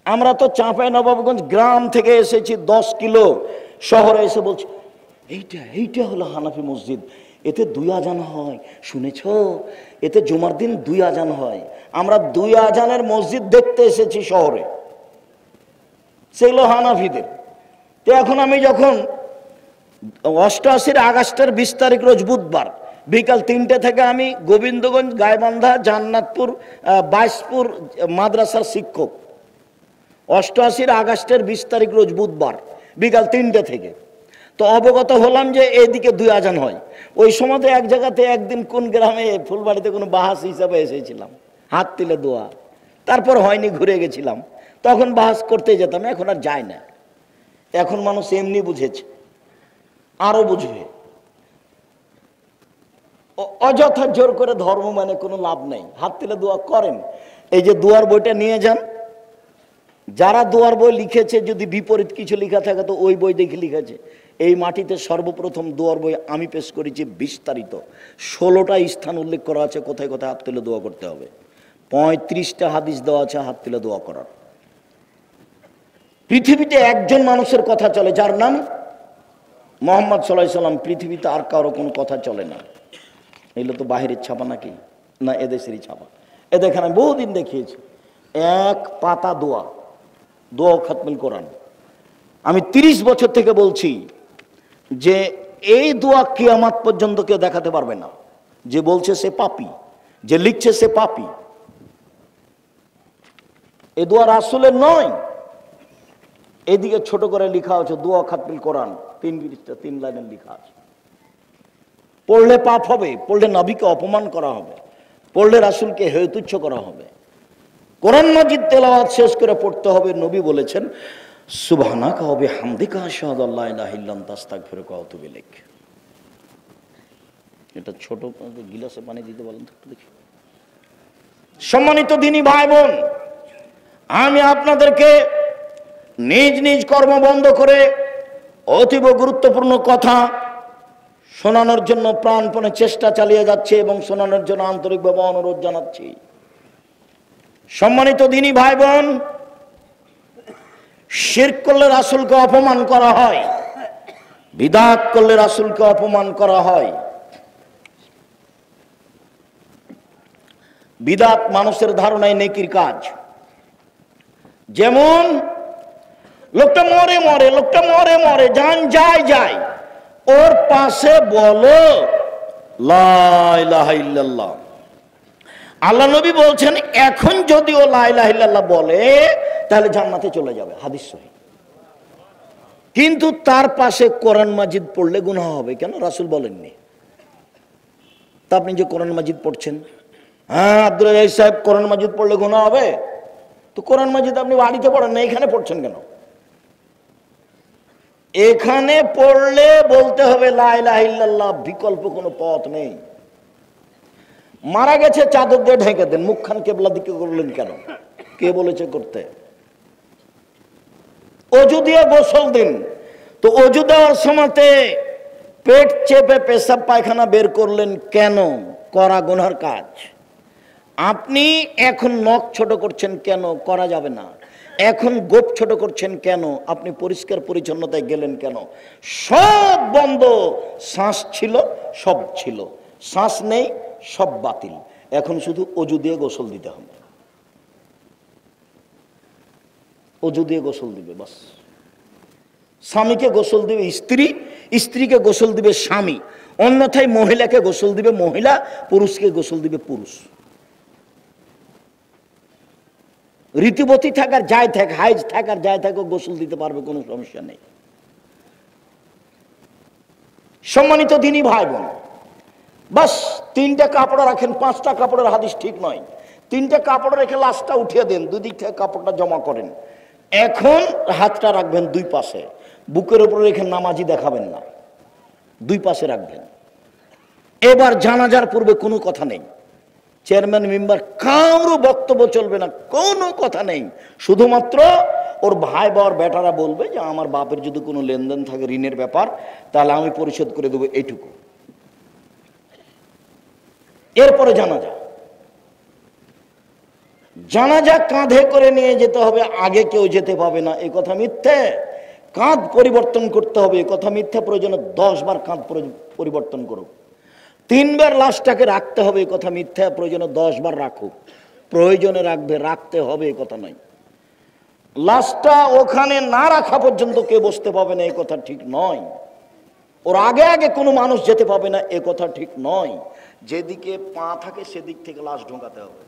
আমরা তো চাঁপাইনবাবগঞ্জ গ্রাম থেকে এসেছি 10 কিলো, শহরে এসে বলছি এইটা হলো হানাফি মসজিদ, এতে 2 আজান হয়, শুনেছ? এতে জুমার দিন 2 আজান হয়। আমরা 2 আজানের মসজিদ দেখতে এসেছি শহরে, সেগুলো হানাফিদের। তো এখন আমি যখন 88 আগস্টের 20 তারিখ রোজ বুধবার বিকাল 3টে থেকে আমি গোবিন্দগঞ্জ, গাইবান্ধা, জান্নাতপুর, বাইশপুর মাদ্রাসার শিক্ষক। 88 আগস্টের 20 তারিখ রোজ বুধবার বিকাল 3টে থেকে তো অবগত হলাম যে এইদিকে 2 আজান হয়। ওই সময় তো এক জায়গাতে একদিন কোন গ্রামে ফুলবাড়িতে কোনো বাহাস হিসাবে এসেছিলাম, হাত তুলে দোয়া, তারপর হয়নি, ঘুরে গেছিলাম। তখন বাহাস করতে যেতাম, এখন আর যায় না। এখন মানুষ এমনি বুঝেছে, আরো বুঝবে। অযথা জোর করে ধর্ম মানে কোনো লাভ নেই। হাত তুলে দোয়া করেন। এই যে দোয়ার বইটা নিয়ে যান, যারা দোয়ার বই লিখেছে যদি বিপরীত কিছু লেখা থাকে তো ওই বই দেখে লিখেছে। এই মাটিতে সর্বপ্রথম দোয়ার বই আমি পেশ করেছি বিস্তারিত, 16টা স্থান উল্লেখ করা আছে কোথায় কোথায় হাত তুলে দোয়া করতে হবে। 35টা হাদিস দেওয়া আছে হাত তুলে দোয়া করার। পৃথিবীতে একজন মানুষের কথা চলে, যার নাম মোহাম্মদ সাল্লাল্লাহু আলাইহি সাল্লাম। পৃথিবীতে আর কারো কোনো কথা চলে না। এগুলো তো বাহিরের ছাপা নাকি? না, এদেশেরই ছাপা। এ দেখেন, আমি বহুদিন দেখিয়েছি, 1 পাতা দোয়া, দোয়া খতমুল কোরআন। আমি 30 বছর থেকে বলছি যে এই দোয়া কিয়ামত পর্যন্ত কেউ দেখাতে পারবে না। যে বলছে সে পাপী, যে লিখছে সে পাপী। এ দোয়া রাসূলের নয়। এদিকে ছোট করে লেখা আছে দোয়া খতমুল কোরআন, 3 পৃষ্ঠা 3 লাইনের লেখা আছে। পড়লে পাপ হবে, পড়লে নবীকে অপমান করা হবে, পড়লে রাসূলকে হেয় তুচ্ছ করা হবে। কোরআন মাজিদ তেলাওয়াত শেষ করে পড়তে হবে। নবী বলেছেন সুবহানাকা ওয়া বিহামদিকা আশহাদু আল্লা ইলাহা ইল্লা আনতা আস্তাগফিরুকা ওয়া আতুবু ইলাইক। এটা ছোট গিলাসে পানি দিতে বলেন তো একটু দেখি। সম্মানিত দিনী ভাই বোন, আমি আপনাদেরকে নিজ নিজ কর্ম বন্ধ করে অতীব গুরুত্বপূর্ণ কথা শোনানোর জন্য প্রাণপণে চেষ্টা চালিয়ে যাচ্ছে এবং শোনানোর জন্য আন্তরিকভাবে অনুরোধ জানাচ্ছি। সম্মানিত দিনী ভাই বোন, শিরক করলে রাসূলকে অপমান করা হয়, বিদআত করলে রাসূলকে অপমান করা হয়। বিদআত মানুষের ধারণায় নেকির কাজ। যেমন লোকটা মরে মরে, লোকটা মরে মরে, জান যায় যায়, ওর পাশে বলো লা ইলাহা ইল্লাল্লাহ। আল্লাহ নবী বলছেন এখন যদি ও লা ইলাহা ইল্লাল্লাহ বলে তাহলে জান্নাতে চলে যাবে, হাদিস সহিহ। কিন্তু তার পাশে কোরআন মাজিদ পড়লে গুনাহ হবে। কেন? রাসূল বলেননি। তা আপনি যে কোরআন মাজিদ পড়ছেন, হ্যাঁ আব্দুল রাজ্জাক সাহেব কোরআন মাজিদ পড়লে গুনাহ হবে, তো কোরআন মাজিদ আপনি বাড়িতে পড়েন না, এখানে পড়ছেন কেন? এখানে পড়লে বলতে হবে লা ইলাহা ইল্লাল্লাহ, বিকল্প কোনো পথ নেই। মারা গেছে চাদর দিয়ে ঢেকে দেন, মুখখান কিবলা দিকে করলেন কেন? কে বলেছে করতে? অজু দিয়ে গোসল দিন, তো অজু দেওয়ার সময়তে পেট চেপে পেশাব পায়খানা বের করলেন কেন? করা গুনার কাজ। আপনি এখন নখ ছোট করছেন কেন? করা যাবে না। এখন গোপ ছোট করছেন কেন? আপনি পরিষ্কার পরিচ্ছন্নতায় গেলেন কেন? সব বন্ধ। শ্বাস ছিল, সব ছিল, শ্বাস নেই, সব বাতিল। এখন শুধু অজু দিয়ে গোসল দিতে হবে। অজু দিয়ে গোসল দিবে বাস। স্বামীকে গোসল দিবে স্ত্রী, স্ত্রীকে গোসল দিবে স্বামী, অন্যথায় মহিলাকে গোসল দিবে মহিলা, পুরুষকে গোসল দিবে পুরুষ। ঋতুবতী থাকার যাই থাক, হাইজ থাকার যাই থাক, গোসল দিতে পারবে, কোনো সমস্যা নেই। সম্মানিত দিনী ভাই বোন, বাস 3টা কাপড় রাখেন, 5টা কাপড়ের হাদিস ঠিক নয়। 3টা কাপড় রেখে লাশটা উঠিয়ে দেন, দুদিক থেকে কাপড়টা জমা করেন। এখন হাতটা রাখবেন 2 পাশে, বুকের উপরে রেখে নামাজি দেখাবেন না, 2 পাশে রাখবেন। এবার জানাজার পূর্বে কোনো কথা নেই, চেয়ারম্যান মেম্বার কারো বক্তব্য চলবে না, কোনো কথা নেই। শুধুমাত্র ওর ভাই বা ওর বেটারা বলবে যে আমার বাপের যদি কোনো লেনদেন থাকে ঋণের ব্যাপার, তাহলে আমি পরিশোধ করে দেবো, এইটুকু। এরপরে জানাজা। জানাজা কাঁধে করে নিয়ে যেতে হবে, আগে কেউ যেতে পাবে না, এ কথা মিথ্যে। কাঁধ পরিবর্তন করতে হবে, এ কথা মিথ্যে। প্রয়োজনে 10 বার কাঁধ পরিবর্তন করুক। 3 বার লাশটাকে রাখতে হবে, এ কথা মিথ্যা। প্রয়োজনে 10 বার রাখুক, প্রয়োজনে রাখবে, রাখতে হবে, এ কথা নয়। লাশটা ওখানে না রাখা পর্যন্ত কেউ বসতে পাবে না, এ কথা ঠিক নয়। ওর আগে আগে কোনো মানুষ যেতে পাবে না, এ কথা ঠিক নয়। যেদিকে পা থাকে সেদিক থেকে লাশ ঢোকাতে হবে।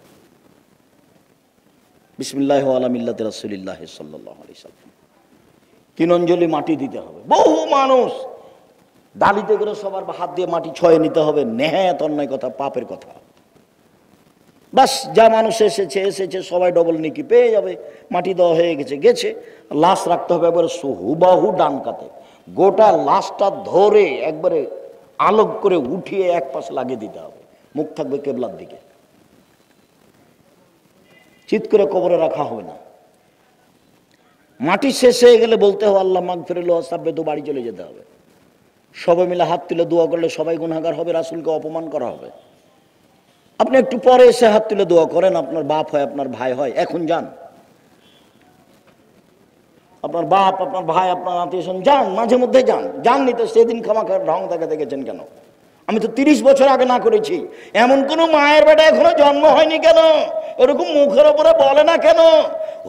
বিসমিল্লাহ আলা মিল্লাতি রাসূলিল্লাহ সাল্লাল্লাহু আলাইহি সাল্লাম। 3 অঞ্জলি মাটি দিতে হবে। বহু মানুষ ডালিতে করে সবার হাত দিয়ে মাটি ছয়ে নিতে হবে, নেহাত অন্যায় কথা, পাপের কথা। বাস, যা মানুষ এসেছে সবাই ডবল নেকি পেয়ে যাবে, মাটি দেওয়া হয়ে গেছে। লাশ রাখতে হবে একবারে হুবাহু ডান কাতে, গোটা লাশটা ধরে একবারে আলোক করে উঠিয়ে এক পাশে লাগিয়ে দিতে হবে, মুখ থাকবে কেবলার দিকে। চিৎ করে কবরে রাখা হবে না। মাটি শেষ হয়ে গেলে বলতে হবে আল্লাহ মাগফিরুল্লাহ সাব্বে, তো বাড়ি চলে যেতে হবে। সবাই মিলে হাত তুলে দোয়া করলে সবাই গুনাহগার হবে, রাসূলকে অপমান করা হবে। আপনি একটু পরে এসে হাত তুলে দোয়া করেন, আপনার বাপ হয়, আপনার ভাই হয়, এখন যান। আপনার বাপ, আপনার ভাই, আপনার আত্মীয়স্বজন যান, মাঝে মধ্যে যান। যাননি তো সেদিন খামাখা ঢং দেখাতে গেছেন কেন? আমি তো 30 বছর আগে না করেছি। এমন কোন মায়ের বেটা এখনো জন্ম হয়নি কেন? ওরকম মুখের ওপরে বলে না কেন?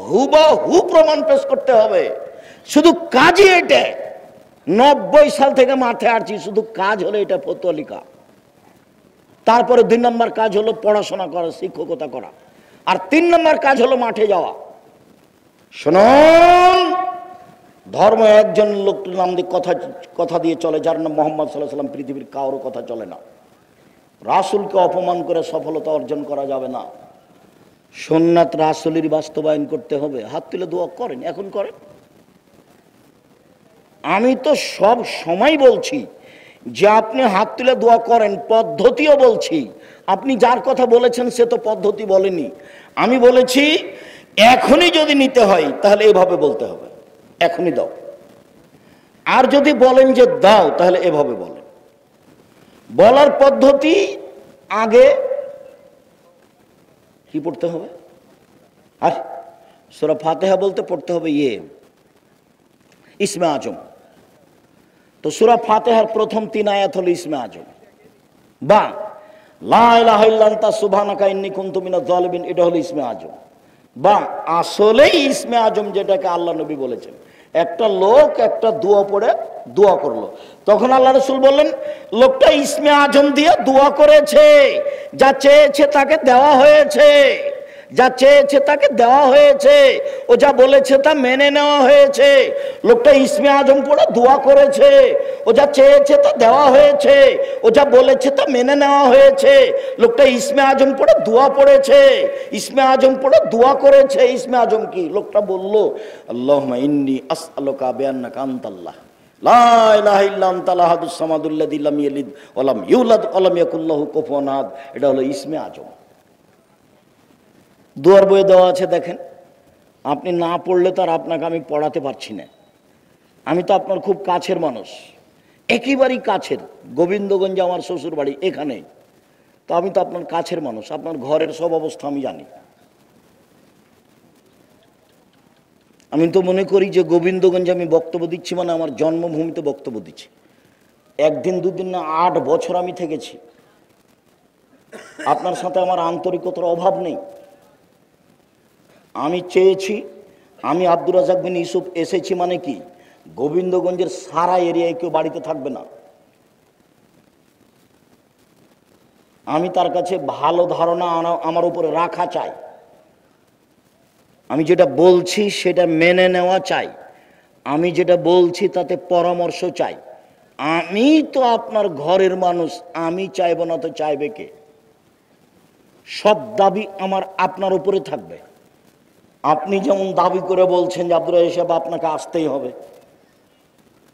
হুবাহু প্রমাণ পেশ করতে হবে। শুধু কাজই এটা। 90 সাল থেকে মাঠে আসছি, শুধু কাজ হলো এটা, ফতোয়া লেখা। তারপরে 2 নম্বর কাজ হলো পড়াশোনা করা, শিক্ষকতা করা। আর 3 নম্বর কাজ হলো মাঠে যাওয়া। শুনুন, ধর্ম একজন লোকটির নাম দিয়ে কথা দিয়ে চলে, যার নাম মুহাম্মদ সাল্লাল্লাহু আলাইহি ওয়াসাল্লাম। পৃথিবীর কারো কথা চলে না। রাসূলকে অপমান করে সফলতা অর্জন করা যাবে না। সুন্নাত রাসূলের বাস্তবায়ন করতে হবে। হাত তুলে দোয়া করেন, এখন করেন। আমি তো সব সময় বলছি যে আপনি হাত তুলে দোয়া করেন, পদ্ধতিও বলছি। আপনি যার কথা বলেছেন সে তো পদ্ধতি বলেনি। আমি বলেছি এখনই যদি নিতে হয় তাহলে এভাবে বলতে হবে, এখনই দাও। আর যদি বলেন যে দাও, তাহলে এভাবে বলেন। বলার পদ্ধতি, আগে কি পড়তে হবে? আর সূরা ফাতিহা বলতে পড়তে হবে ইসমে আজম। তো সূরা ফাতিহার প্রথম 3 আয়াত হলো ইসমে আজম। বা লা ইলাহা ইল্লা আনতা সুবহানাকা ইন্নী কুনতু মিনাজ জালিমিন, এটা হলো ইসমে আজম। বা আসলেই ইসমে আজম যেটাকে আল্লাহ নবী বলেছেন। একটা লোক একটা দোয়া পড়ে দোয়া করলো, তখন আল্লাহ রাসূল বললেন লোকটা ইসমে আজম দিয়ে দোয়া করেছে, যা চেয়েছে তাকে দেওয়া হয়েছে, যা চেয়েছে তাকে দেওয়া হয়েছে, ও যা বলেছে তা মেনে নেওয়া হয়েছে। লোকটা ইসমে আজম পড়ে দোয়া করেছে, ও যা চেয়েছে তা দেওয়া হয়েছে, ও যা বলেছে তা মেনে নেওয়া হয়েছে। লোকটা ইসমে আজম পড়ে দোয়া পড়েছে, ইসমে আজম পড়ে দোয়া করেছে। ইসমে আজম কি? লোকটা বলল আল্লাহুম্মা ইন্নী আসআলুকা বিআন্নাকা আনতাল্লাহ লা ইলাহা ইল্লা আনতাল আহাদুস সামাদুল্লাযী লাম ইয়ালিদ ওয়া লাম ইউলাদ ওয়া লাম ইয়াকুল লাহু কুফুয়ান আহাদ। এটা হলো ইসমে আজম। দুয়ার বইয়ে দেওয়া আছে, দেখেন। আপনি না পড়লে তো আর আপনাকে আমি পড়াতে পারছি না। আমি তো আপনার খুব কাছের মানুষ, একেবারেই কাছের। গোবিন্দগঞ্জে আমার শ্বশুর বাড়ি, এখানে। তো আমি তো আপনার কাছের মানুষ, আপনার ঘরের সব অবস্থা আমি জানি। আমি তো মনে করি যে গোবিন্দগঞ্জে আমি বক্তব্য দিচ্ছি মানে আমার জন্মভূমিতে বক্তব্য দিচ্ছি। 1 দিন 2 দিন না, 8 বছর আমি থেকেছি। আপনার সাথে আমার আন্তরিকতার অভাব নেই। আমি চেয়েছি, আমি আব্দুর রাজ্জাক বিন ইউসুফ এসেছি মানে কি, গোবিন্দগঞ্জের সারা এরিয়ায় কেউ বাড়িতে থাকবে না। আমি তার কাছে ভালো ধারণা আমার উপরে রাখা চাই। আমি যেটা বলছি সেটা মেনে নেওয়া চাই। আমি যেটা বলছি তাতে পরামর্শ চাই। আমি তো আপনার ঘরের মানুষ, আমি চাইব না তো চাইবে কে? সব দাবি আমার আপনার উপরে থাকবে। আপনি যেমন দাবি করে বলছেন যে আব্দুর রাজ্জাক সাহেব আপনাকে আসতেই হবে,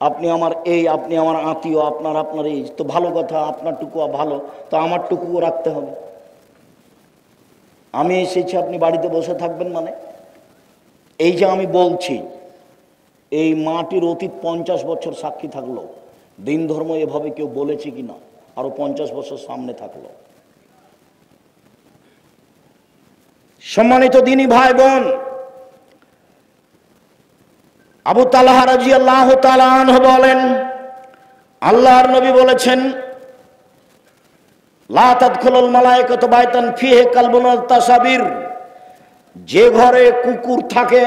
আপনি আমার এই, আপনি আমার আত্মীয়, আপনার এই, তো ভালো কথা, আপনার টুকু ভালো, তো আমার টুকুও রাখতে হবে। আমি এসেছি, আপনি বাড়িতে বসে থাকবেন মানে? এই যে আমি বলছি, এই মাটির অতীত 50 বছর সাক্ষী থাকলো, দিন ধর্ম এভাবে কেউ বলেছে কিনা, আরো 50 বছর সামনে থাকলো। সম্মানিত দ্বীনী ভাই বোন, আবু তালহা রাদিয়াল্লাহু তাআলা আনহু বলেন, আল্লাহর নবী বলেছেন, লা তাদখুলুল মালায়েকাতু বাইতান ফিহি কালবুন ওয়া তাসাবির। যে ঘরে কুকুর থাকে,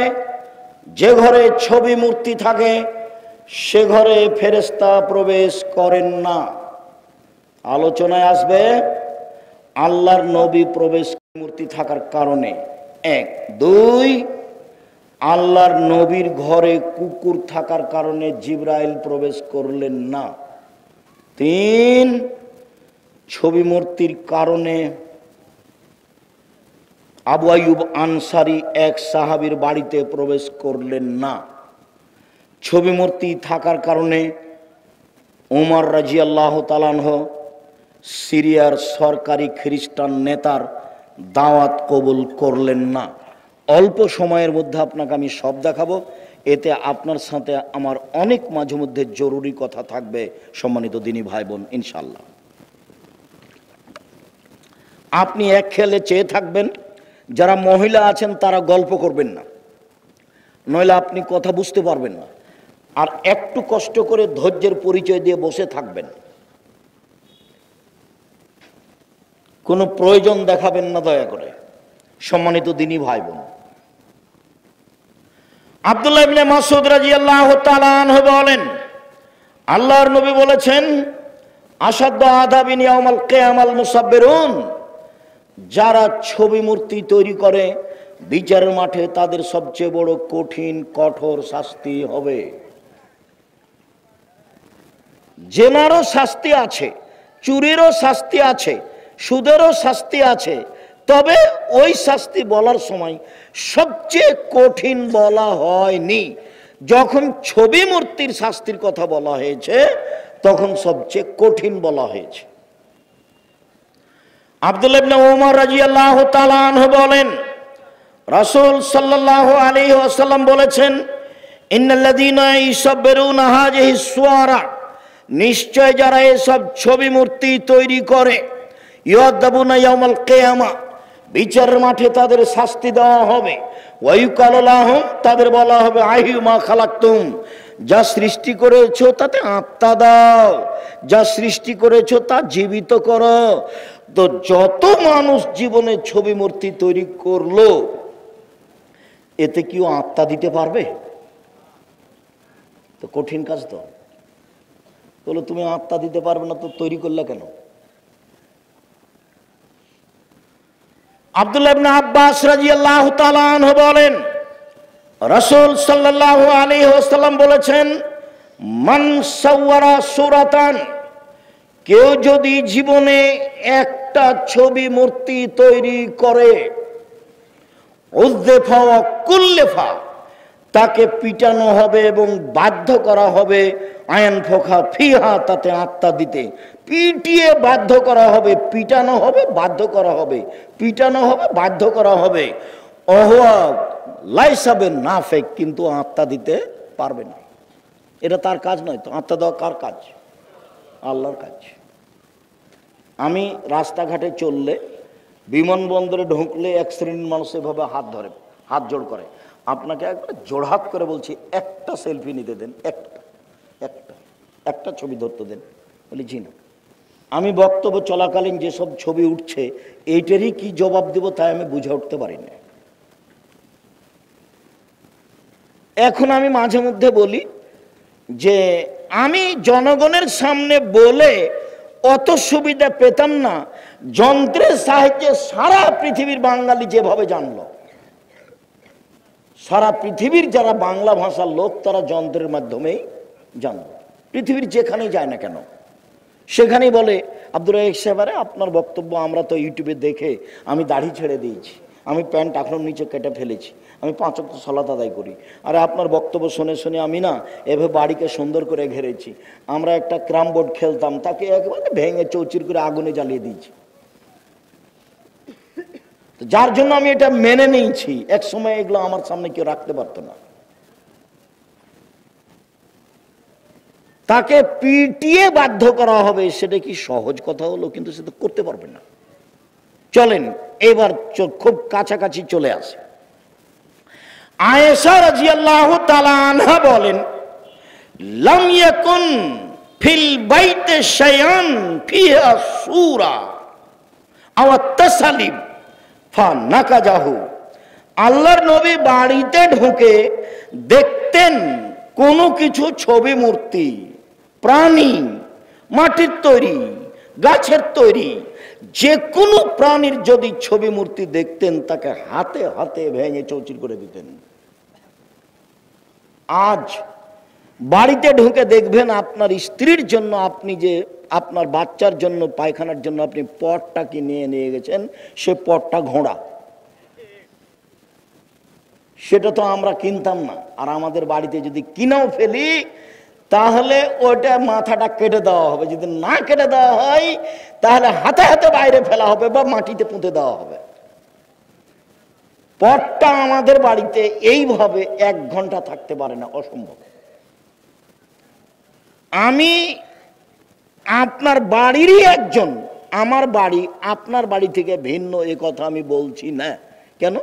যে ঘরে ছবি মূর্তি থাকে, সে ঘরে ফেরেশতা প্রবেশ করেন না। আলোচনায় আসবে আল্লাহর নবী প্রবেশ মূর্তি থাকার কারণে, এক। দুই, আল্লাহর নবীর ঘরে কুকুর থাকার কারণে জিবরাইল প্রবেশ করলেন না। তিন, ছবি মূর্তির কারণে আবু আইয়ুব আনসারী এক সাহাবীর বাড়িতে প্রবেশ করলেন না। ছবি মূর্তি থাকার কারণে ওমর রাদিয়াল্লাহু তাআলা আনহু সিরিয়ার সরকারি খ্রিস্টান নেতার দাওয়াত কবুল করলেন না। অল্প সময়ের মধ্যে আপনাকে আমি সব দেখাবো, এতে আপনার সাথে আমার অনেক মাঝে মধ্যে জরুরি কথা থাকবে সম্মানিত দ্বীনী ভাই বোন, ইনশাল্লাহ। আপনি এক খেলে চেয়ে থাকবেন, যারা মহিলা আছেন তারা গল্প করবেন না, নইলে আপনি কথা বুঝতে পারবেন না। আর একটু কষ্ট করে ধৈর্যের পরিচয় দিয়ে বসে থাকবেন, কোনো প্রয়োজন দেখাবেন না দয়া করে সম্মানিত দ্বীনী ভাই বোন। আব্দুল্লাহ ইবনে মাসউদ রাদিয়াল্লাহু তাআলা আনহু বলেন, আল্লাহর নবী বলেছেন, আসাদ্দু আযাবিন ইয়াউমাল কিয়ামাল মুসাব্বিরুন। যারা ছবি মূর্তি তৈরি করে বিচারের মাঠে তাদের সবচেয়ে বড় কঠিন কঠোর শাস্তি হবে। জেনারও শাস্তি আছে, চুরিরও শাস্তি আছে, সুদেরও শাস্তি আছে, তবে ওই শাস্তি বলার সময় সবচেয়ে কঠিন বলা হয়নি। যখন ছবি মূর্তির শাস্তির কথা বলা হয়েছে তখন সবচেয়ে কঠিন বলা হয়েছে। আব্দুল্লাহ ইবনে ওমর রাদিয়াল্লাহু তাআলা আনহু বলেন, রাসূল সাল্লাল্লাহু আলাইহি ওয়াসাল্লাম বলেছেন, ইন্নাল্লাযীনা ইউসাব্বিরুনা হাযিহিস সুওয়ারা, নিশ্চয় যারা এসব ছবি মূর্তি তৈরি করে, ইউআযাবুনা ইয়াউমাল কিয়ামা, বিচারের মাঠে তাদের শাস্তি দেওয়া হবে। ওয়া ইউকালু লাহুম, তাদের বলা হবে, আইয়ু মা খালাকতুম, যা সৃষ্টি করেছো তাতে আত্মা দাও, যা সৃষ্টি করেছো তা জীবিত করো। তো যত মানুষ জীবনে ছবি মূর্তি তৈরি করলো, এতে কি আত্মা দিতে পারবে? তো কঠিন কাজ তো। বলো, তুমি আত্মা দিতে পারবে না তো তৈরি করলে কেন? আব্দুল্লাহ ইবনে আব্বাস রাদিয়াল্লাহু তাআলা আনহু বলেন, রাসূল সাল্লাল্লাহু আলাইহি ওয়াসাল্লাম বলেছেন, মান সাওয়ারা সূরাতান, কেউ যদি জীবনে একটা ছবি মূর্তি তৈরি করে, উযফা ওয়া কুল্লিফা, তাকে পিটানো হবে এবং বাধ্য করা হবে, আয়ান ফোখা ফিহা, তাতে আত্মা দিতে। পিটিয়ে বাধ্য করা হবে, পিটানো হবে, বাধ্য করা হবে, পিটানো হবে, বাধ্য করা হবে। অহুয়া লাইসাবে নাফেক, কিন্তু আত্মা দিতে পারবে না। এটা তার কাজ নয় তো। আত্মা দেওয়া কার কাজ? আল্লাহর কাজ। আমি রাস্তাঘাটে চললে, বিমানবন্দরে ঢুকলে এক শ্রেণীর মানুষ এভাবে হাত ধরে, হাত জোড় করে। আপনাকে একবার জোড়হাত করে বলছি, একটা সেলফি নিতে দেন, একটা একটা একটা ছবি ধরতে দেন। বলি জি না। আমি বক্তব্য চলাকালীন যেসব ছবি উঠছে, এইটারই কি জবাব দেব তাই আমি বুঝে উঠতে পারি না। এখন আমি মাঝে মধ্যে বলি যে আমি জনগণের সামনে বলে অত সুবিধা পেতাম না, যন্ত্রের সাহায্যে সারা পৃথিবীর বাঙালি যেভাবে জানলো। সারা পৃথিবীর যারা বাংলা ভাষার লোক, তারা যন্ত্রের মাধ্যমেই জানলো। পৃথিবীর যেখানেই যায় না কেন, সেখানেই বলে, আব্দুর রাজ্জাক সাহেব, আপনার বক্তব্য আমরা তো ইউটিউবে দেখে, আমি দাড়ি ছেড়ে দিয়েছি, আমি প্যান্ট এখনো নিচে কেটে ফেলেছি, আমি 5 ওয়াক্ত সালাত আদায় করি, আরে আপনার বক্তব্য শুনে শুনে আমি না এভাবে বাড়িকে সুন্দর করে ঘেরেছি। আমরা একটা ক্যারাম বোর্ড খেলতাম, তাকে একেবারে ভেঙে চৌচির করে আগুনে জ্বালিয়ে দিয়েছি। যার জন্য আমি এটা মেনে নিয়েছি। এক সময় এগুলো আমার সামনে কেউ রাখতে পারতো না। তাকে পিটিয়ে বাধ্য করা হবে, সেটা কি সহজ কথা হলো? কিন্তু সে তো করতে পারবে না। চলেন এবার খুব কাছাকাছি চলে আসে। আয়েশা রাদিয়াল্লাহু তাআলা আনহা বলেন, লাম ইয়াকুন ফিল বাইতে শাইআন ফিহা সূরা আও তাসালিম ফানাকাজাহু। আল্লাহর নবী বাড়িতে ঢুকে দেখতেন কোনো কিছু ছবি মূর্তি, প্রাণী, মাটির তৈরি, গাছের তৈরি, যে কোনো প্রাণীর যদি ছবি মূর্তি দেখতেন তাকে হাতে হাতে ভেঙে চৌচির করে দিতেন। আজ বাড়িতে ঢুকে দেখবেন আপনার স্ত্রীর জন্য, আপনি যে আপনার বাচ্চার জন্য পায়খানার জন্য আপনি পটটা কিনে নিয়ে গেছেন, সে পটটা ঘোড়া, সেটা তো আমরা কিনতাম না। আর আমাদের বাড়িতে যদি কিনেও ফেলি তাহলে ওটা মাথাটা কেটে দেওয়া হবে, যদি না কেটে দেওয়া হয় তাহলে হাতে হাতে বাইরে ফেলা হবে বা মাটিতে পুঁতে দেওয়া হবে। পটটা আমাদের বাড়িতে এইভাবে 1 ঘন্টা থাকতে পারে না, অসম্ভব। আমি আপনার বাড়িরই একজন, আমার বাড়ি আপনার বাড়ি থেকে ভিন্ন এ কথা আমি বলছি না। কেন?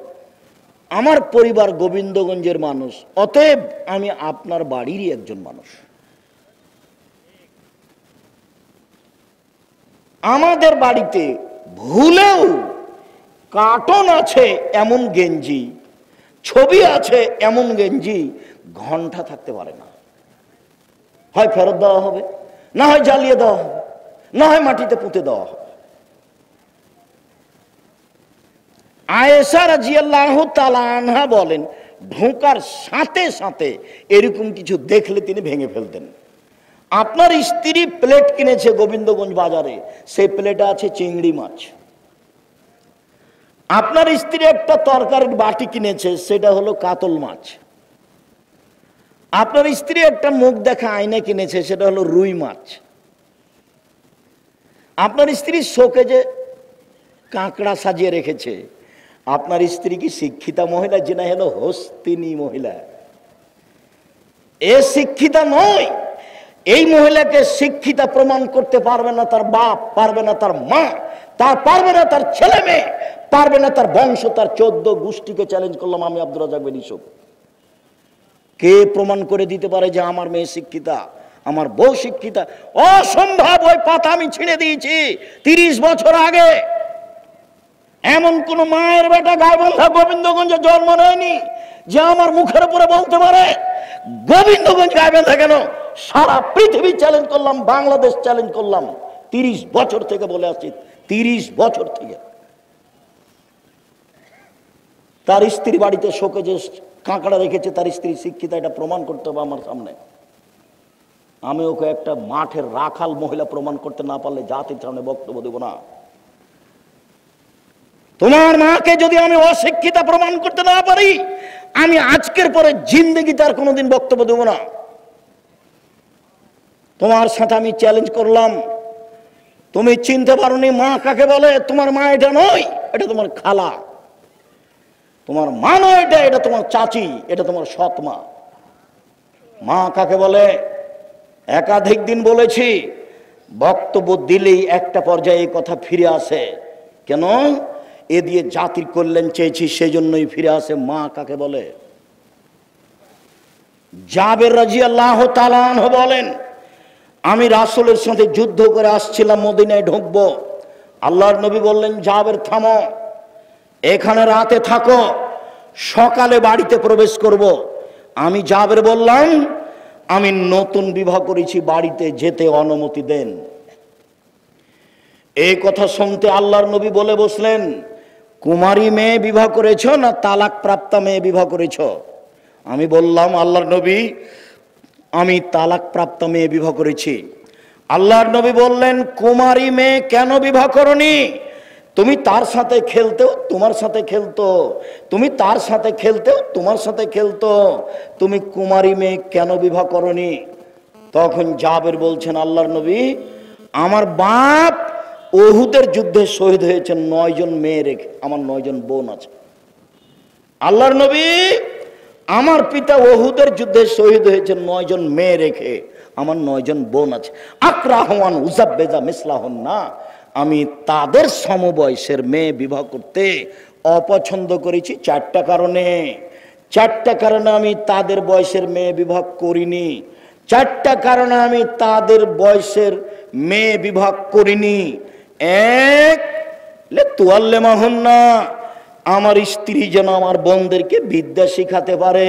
আমার পরিবার গোবিন্দগঞ্জের মানুষ, অতএব আমি আপনার বাড়িরই একজন মানুষ। আমাদের বাড়িতে ভুলেও কার্টন আছে এমন গেঞ্জি, ছবি আছে এমন গেঞ্জি ঘন্টা থাকতে পারে না। হয় ফেরত দেওয়া হবে, না হয় জ্বালিয়ে দেওয়া হবে, না হয় মাটিতে পুঁতে দেওয়া হবে। আয়েশা রাদিয়াল্লাহু তাআলা আনহা বলেন, ঢোকার সাথে সাথে এরকম কিছু দেখলে তিনি ভেঙে ফেলতেন। আপনার স্ত্রী প্লেট কিনেছে গোবিন্দগঞ্জ বাজারে, সেই প্লেটে আছে চিংড়ি মাছ। আপনার স্ত্রী একটা তরকারির বাটি কিনেছে, সেটা হলো কাতল মাছ। আপনার স্ত্রী একটা মুখ দেখা আয়না কিনেছে, সেটা হলো রুই মাছ। আপনার স্ত্রী শোকেজে কাঁকড়া সাজিয়ে রেখেছে। আপনার স্ত্রী কি শিক্ষিতা মহিলা? যিনি হলো হস্তিনী মহিলা, এ শিক্ষিতা নয়। এই মহিলাকে শিক্ষিতা প্রমাণ করতে পারবে না তার বাপ, পারবে না তার মা, তার পারবে না তার ছেলে মেয়ে, পারবে না তার বংশ, তার 14 গোষ্ঠীকে চ্যালেঞ্জ করলাম আমি আব্দুর রাজ্জাক বিন ইউসুফ। কে প্রমাণ করে দিতে পারে যে আমার মেয়ে শিক্ষিতা, আমার বউ শিক্ষিতা? অসম্ভব। ওই পাতা আমি ছিঁড়ে দিয়েছি 30 বছর আগে। এমন কোন মায়ের বেটা গাইবান্ধা গোবিন্দগঞ্জে জন্ম নেয়নি যে আমার মুখের উপরে বলতে পারে গোবিন্দগঞ্জ গাইবান্ধা কেন। সারা পৃথিবী চ্যালেঞ্জ করলাম, বাংলাদেশ চ্যালেঞ্জ করলাম। 30 বছর থেকে বলে আসছি, 30 বছর থেকে। তার স্ত্রী বাড়িতে শোকে যে কাঁকড়া রেখেছে, তার স্ত্রী শিক্ষিতা, এটা প্রমাণ করতে হবে আমার সামনে। আমি ওকে একটা মাঠের রাখাল মহিলা প্রমাণ করতে না পারলে জাতির সামনে বক্তব্য দেব না। তোমার মাকে যদি আমি অশিক্ষিতা প্রমাণ করতে না পারি, আমি আজকের পরে জিন্দেগি তার কোনোদিন বক্তব্য দেব না। তোমার সাথে আমি চ্যালেঞ্জ করলাম, তুমি চিনতে পারোনি মা কাকে বলে? তোমার মা এটা নয়, এটা তোমার খালা। তোমার মা নয় এটা, এটা তোমার চাচি, এটা তোমার সৎ মা। মা কাকে বলে একাধিক দিন বলেছি, বক্তব্য দিলেই একটা পর্যায়ে এই কথা ফিরে আসে। কেন? এ দিয়ে জাতির কল্যাণ চেয়েছি, সেই জন্যই ফিরে আসে। মা কাকে বলে? জাবের রাদিয়াল্লাহু তাআলা আনহু বলেন, আমি রাসূলের সাথে যুদ্ধ করে আসছিলাম, মদিনায় ঢুকবো। আল্লাহর নবী বললেন, জাবের থামো, এখানে রাতে থাকো, সকালে বাড়িতে প্রবেশ করব। আমি জাবের বললাম, আমি নতুন বিবাহ করেছি, বাড়িতে যেতে অনুমতি দেন। এই কথা শুনতে আল্লাহর নবী বলে বসলেন, কুমারী মেয়ে বিবাহ করেছ না তালাক প্রাপ্ত মেয়ে বিবাহ করেছ? আমি বললাম, আল্লাহর নবী, আমি তালাক প্রাপ্ত মেয়ে বিবাহ করেছি। আল্লাহর নবী বললেন, কুমারী মেয়ে কেন বিবাহ করনি? তুমি তার সাথে খেলতেও তোমার সাথে খেলতো, তুমি তার সাথে খেলতেও তোমার সাথে খেলতো, তুমি কুমারী মেয়ে কেন বিবাহ করনি? তখন জাবের বলছেন, আল্লাহর নবী, আমার বাপ উহুদের যুদ্ধে শহীদ হয়েছেন 9 জন মেয়ে রেখে, আমার 9 জন বোন আছে। আল্লাহর নবী, আমার পিতা উহুদের যুদ্ধে শহীদ হয়েছেন 9 জন মেয়ে রেখে, আমার 9 জন বোন আছে। আকরাহুয়ান উযাব্বিজা মিসলাহুন না, আমি তাদের সমবয়সের মেয়ে বিবাহ করতে অপছন্দ করেছি চারটা কারণে। চারটা কারণে আমি তাদের বয়সের মেয়ে বিবাহ করিনি। চারটা কারণে আমি তাদের বয়সের মেয়ে বিবাহ করিনি। এক, তুয়াল্লে মাহুন্না, আমার স্ত্রী যেন আমার বোনদেরকে বিদ্যা শিখাতে পারে।